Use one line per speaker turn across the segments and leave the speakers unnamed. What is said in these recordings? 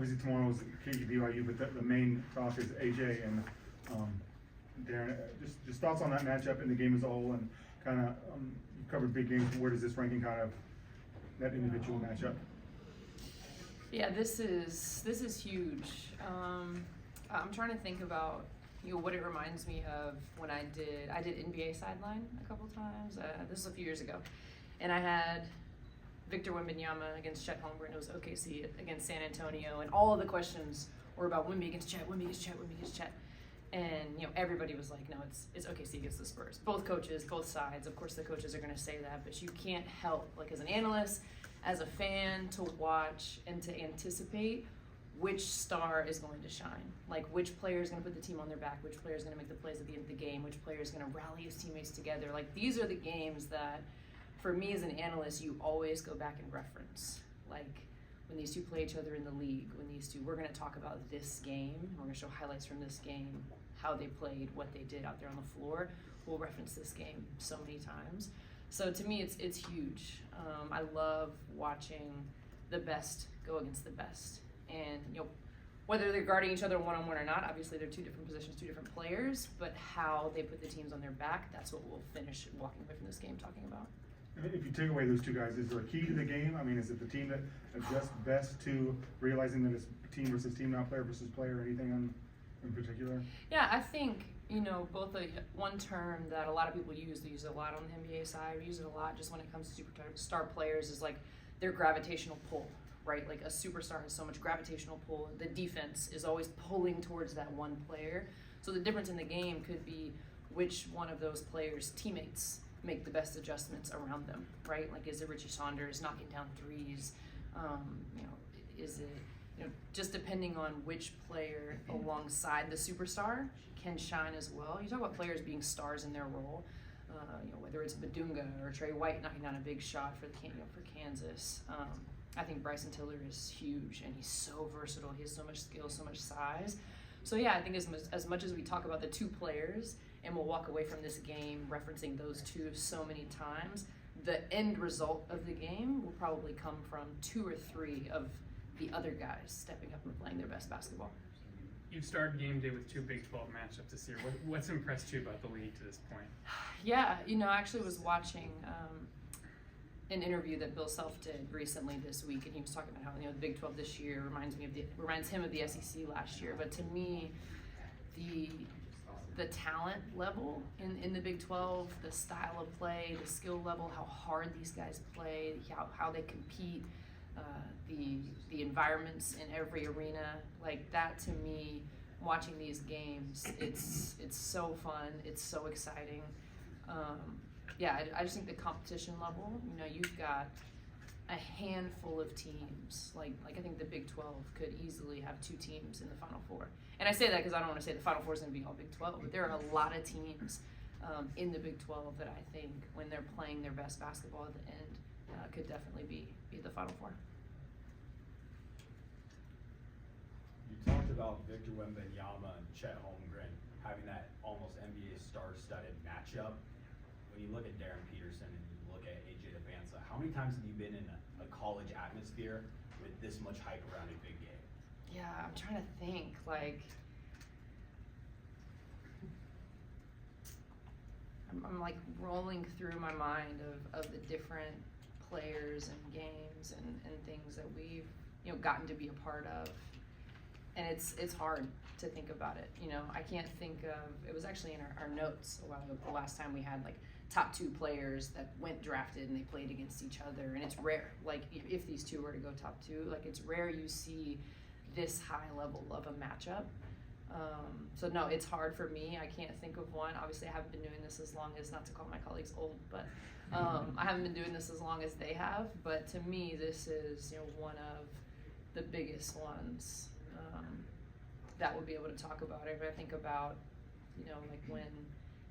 obviously tomorrow's KU BYU, but the main talk is AJ and Darren. Just thoughts on that matchup and the game as a whole, and kind of you covered big games. Where does this ranking kind of that individual matchup?
Yeah, this is huge. I'm trying to think about what it reminds me of when I did NBA sideline a couple times. This was a few years ago, and I had Victor Wembanyama against Chet Holmgren. It was OKC against San Antonio, and all of the questions were about Wemby against Chet, Wemby against Chet, Wemby against Chet. And everybody was like, no, it's OKC against the Spurs. Both coaches, both sides. Of course, the coaches are going to say that, but you can't help, like as an analyst, as a fan, to watch and to anticipate which star is going to shine. Like which player is going to put the team on their back, which player is going to make the plays at the end of the game, which player is going to rally his teammates together. Like these are the games that, for me as an analyst, you always go back and reference. Like when these two play each other in the league, when these two, we're going to talk about this game, we're going to show highlights from this game, how they played, what they did out there on the floor. We'll reference this game so many times. So to me, it's huge. I love watching the best go against the best. And whether they're guarding each other one-on-one or not, obviously they're two different positions, two different players, but how they put the teams on their back, that's what we'll finish walking away from this game talking about.
If you take away those two guys, is there a key to the game? I mean, is it the team that adjusts best to realizing that it's team versus team, not player versus player, or anything in particular?
Yeah, I think, both one term that a lot of people use, they use it a lot on the NBA side, we use it a lot just when it comes to superstar players, is like their gravitational pull, right? Like a superstar has so much gravitational pull. The defense is always pulling towards that one player. So the difference in the game could be which one of those players' teammates make the best adjustments around them, right? Like, is it Richie Saunders knocking down threes? Is it, just depending on which player alongside the superstar can shine as well. You talk about players being stars in their role, whether it's Badunga or Trey White knocking down a big shot for Kansas. I think Bryson Tiller is huge, and he's so versatile. He has so much skill, so much size. So yeah, I think as much as we talk about the two players, and we'll walk away from this game referencing those two so many times, the end result of the game will probably come from two or three of the other guys stepping up and playing their best basketball.
You've started game day with two Big 12 matchups this year. What's impressed you about the league to this point?
Yeah, I actually was watching an interview that Bill Self did recently this week, and he was talking about how the Big 12 this year reminds him of the SEC last year. But to me, the talent level in the Big 12, the style of play, the skill level, how hard these guys play, how they compete, the environments in every arena, like that to me, watching these games, it's so fun, it's so exciting. I just think the competition level, you've got a handful of teams, like I think the Big 12 could easily have two teams in the Final Four. And I say that because I don't want to say the Final Four is going to be all Big 12, but there are a lot of teams in the Big 12 that I think when they're playing their best basketball at the end could definitely be the Final Four.
You talked about Victor Wembanyama and Chet Holmgren having that almost NBA star-studded matchup. When you look at Darren Peterson and you look at AJ Devanza, how many times have you been in a college atmosphere with this much hype around a big game?
Yeah, I'm trying to think, I'm like rolling through my mind of the different players and games and things that we've gotten to be a part of, and it's hard to think about it. I can't think of, it was actually in our notes a while ago, the last time we had top two players that went drafted and they played against each other, and it's rare. Like if these two were to go top two, it's rare you see this high level of a matchup. So no, it's hard for me. I can't think of one. Obviously, I haven't been doing this as long as, not to call my colleagues old, but I haven't been doing this as long as they have. But to me, this is one of the biggest ones that we'll be able to talk about. If I think about when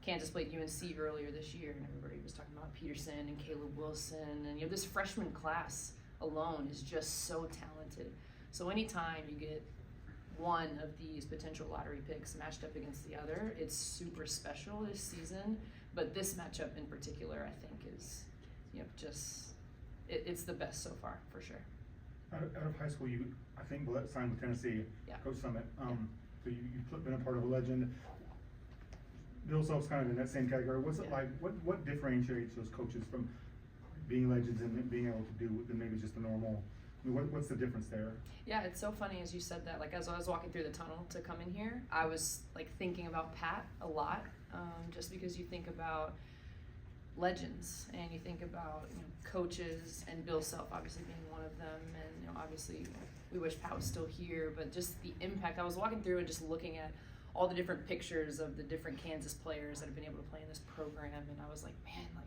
Kansas played UNC earlier this year, and everybody was talking about Peterson and Caleb Wilson, and this freshman class alone is just so talented. So anytime you get one of these potential lottery picks matched up against the other, it's super special this season. But this matchup in particular, I think, is it's the best so far, for sure.
Out of high school, I think, signed with Tennessee,
Yeah.
Coach Summitt. So you've been a part of a legend. Bill Self's kind of in that same category. What's it
Yeah.
like? What differentiates those coaches from being legends and being able to do than maybe just the normal? I mean, what's the difference there?
Yeah, it's so funny as you said that. Like as I was walking through the tunnel to come in here, I was like thinking about Pat a lot, just because you think about legends and you think about coaches, and Bill Self obviously being one of them, and obviously we wish Pat was still here, but just the impact. I was walking through and just looking at all the different pictures of the different Kansas players that have been able to play in this program, and I was like, man, like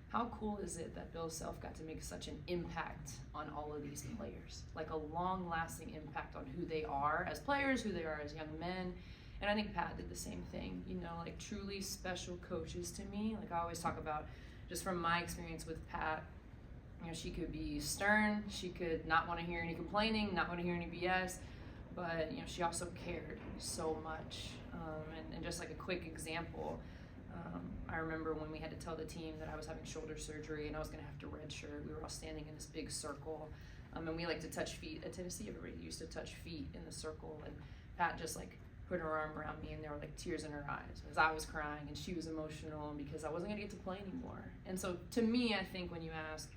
how cool is it that Bill Self got to make such an impact on all of these players, like a long-lasting impact on who they are as players, who they are as young men. And I think Pat did the same thing, like truly special coaches to me. Like I always talk about, just from my experience with Pat, she could be stern, she could not want to hear any complaining, not want to hear any BS, but she also cared so much. And just like a quick example, I remember when we had to tell the team that I was having shoulder surgery and I was going to have to redshirt. We were all standing in this big circle, and we like to touch feet. At Tennessee, everybody used to touch feet in the circle, and Pat just like put her arm around me, and there were like tears in her eyes because I was crying and she was emotional because I wasn't going to get to play anymore. And so to me, I think when you ask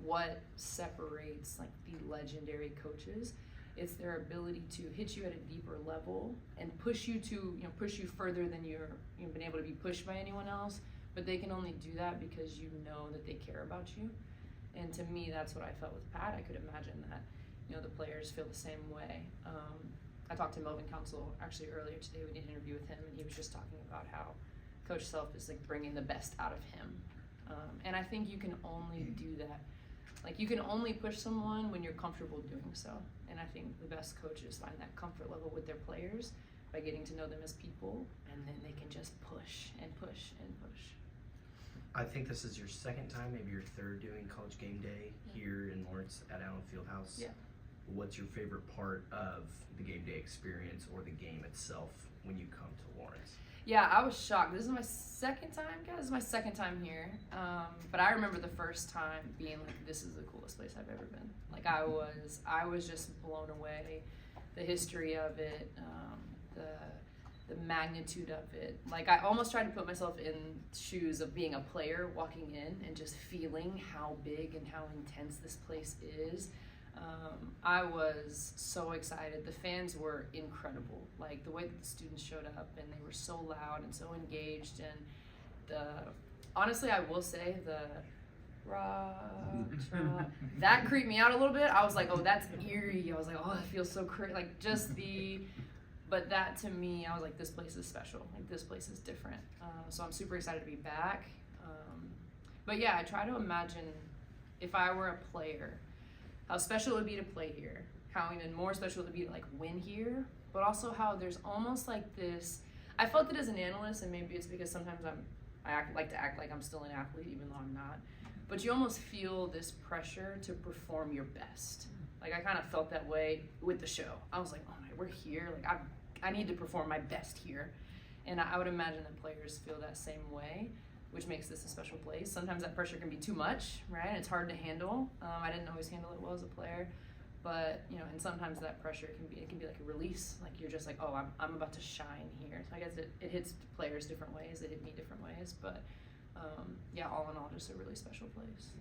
what separates like the legendary coaches, it's their ability to hit you at a deeper level and push you to, push you further than you've been able to be pushed by anyone else. But they can only do that because you know that they care about you. And to me, that's what I felt with Pat. I could imagine that, the players feel the same way. I talked to Melvin Council actually earlier today. We did an interview with him, and he was just talking about how Coach Self is like bringing the best out of him. And I think you can only do that. Like you can only push someone when you're comfortable doing so. And I think the best coaches find that comfort level with their players by getting to know them as people, and then they can just push and push and push.
I think this is your second time, maybe your third doing College Game Day here in Lawrence at Allen Fieldhouse.
Yeah.
What's your favorite part of the game day experience or the game itself when you come to Lawrence?
Yeah, I was shocked. This is my second time, guys. This is my second time here. But I remember the first time being like, this is the coolest place I've ever been. Like I was just blown away. The history of it, the magnitude of it. Like I almost tried to put myself in shoes of being a player walking in and just feeling how big and how intense this place is. I was so excited. The fans were incredible. Like the way that the students showed up, and they were so loud and so engaged. And honestly, I will say the rocks, that creeped me out a little bit. I was like, oh, that's eerie. I was like, oh, it feels so crazy. Like just but that to me, I was like, this place is special. Like this place is different. So I'm super excited to be back. But yeah, I try to imagine if I were a player, how special it would be to play here, how even more special it would be to like win here, but also how there's almost like this. I felt it as an analyst, and maybe it's because sometimes I like to act like I'm still an athlete even though I'm not. But you almost feel this pressure to perform your best. Like I kind of felt that way with the show. I was like, oh my, we're here. Like I need to perform my best here, and I would imagine that players feel that same way, which makes this a special place. Sometimes that pressure can be too much, right? And it's hard to handle. I didn't always handle it well as a player, but and sometimes that pressure can be like a release. Like you're just like, oh, I'm about to shine here. So I guess it hits players different ways. It hit me different ways, but yeah, all in all, just a really special place.